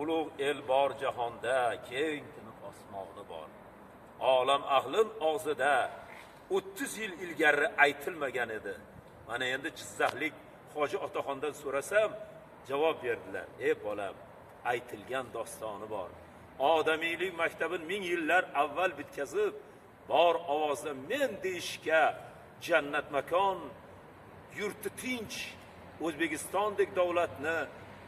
ulug' el bor jahonda, keng tinib osmoni bor. Olam ahlim og'zida 30 yil ilgari aytilmagan edi. Mana endi Jizzaxlik Hoji Otaxondan so'rasam, javob berdilar. Ey bolam, aytilgan dostoni bor. Odamiylik maktabini 1000 yillar avval bitkazib, bor ovozda men deyishga jannat makon, yurti tinch O'zbekistondek davlatni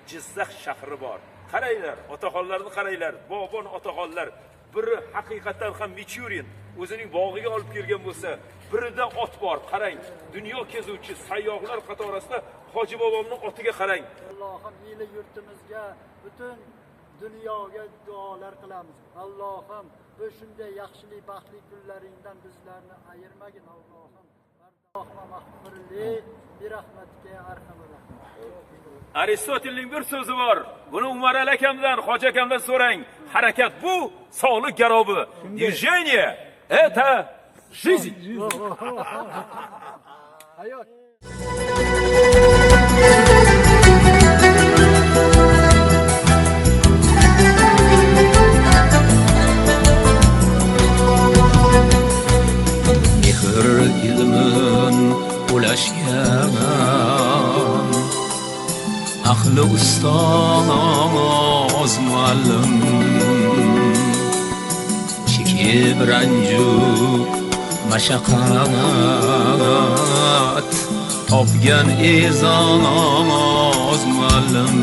Jizzax shahri bor. Qaranglar, otaxonlarni qaranglar, bobon otaxonlar. Biri haqiqatan ham Michurin o'zining bog'iga olib kelgan bo'lsa, birida ot bor. Qarang, dunyo kezuvchi sayyohlar qatorasida Hoji bobomning otiga qarang. Allohim eli yurtimizga, butun dunyoga duolar qilamiz. Allohim bu shunday yaxshilik, baxtli kunlaringdan bizlarni ayirmagin Allohim. Allohim mag'firli bi rahmatika ya arhamar rohim. Aristotelning bir so'zi bor. Buni Umar akamdan, Hoji akamdan so'rang. Harakat bu sog'lik garobi. Движение это жизнь. Hayot. Mehr ilmin ulashgan ahli ustoz muallim chekib ranju mashaqqat topgan e'zoz muallim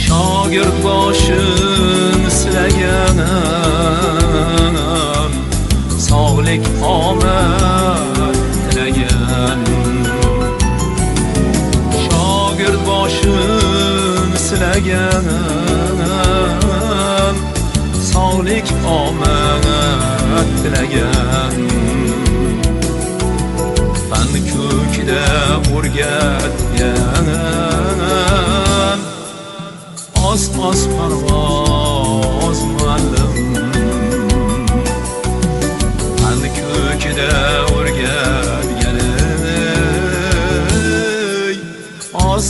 shogird boshim silagan sog'lik omad tilagan shogird boshim silagan sog'lik omad tilagan fan ko'kda o'rgatgan oz parvoz muallim ko'kida o'rgatgan oz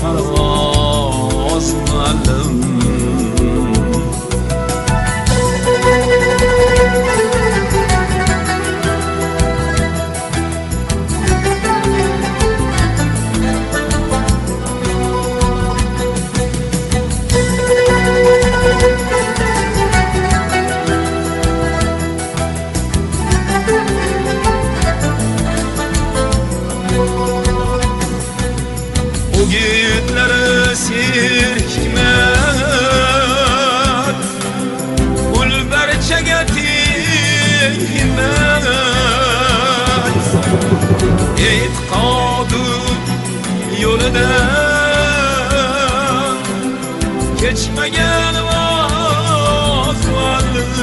parvoz muallim Yiğitleri sirkmet Ulberçege tihmet İtikadı yolunda Geçmegen vaz varlık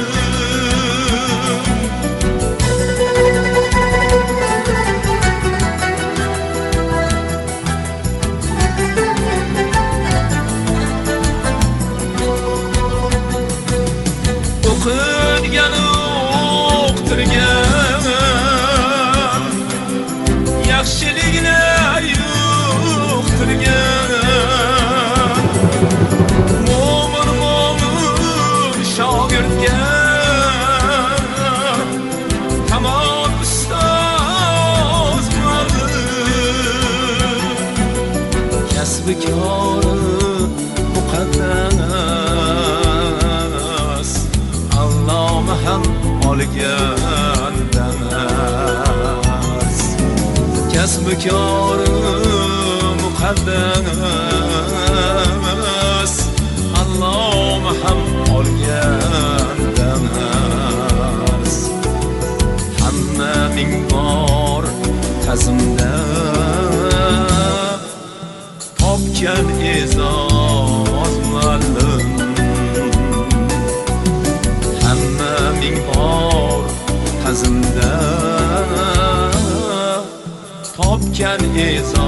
O'qitgan, o'qtirgan yaxshiliklar yuqtirgan mo'min shogirdga tamom ustoz muallim kasbi kori muqaddas Alloh ham olgan damas kasbi kori muqaddas Alloh ham olgan damas hamma ming bor tazimda topgan e'zoz muallim hamma ming bor tazimda topgan e'zoz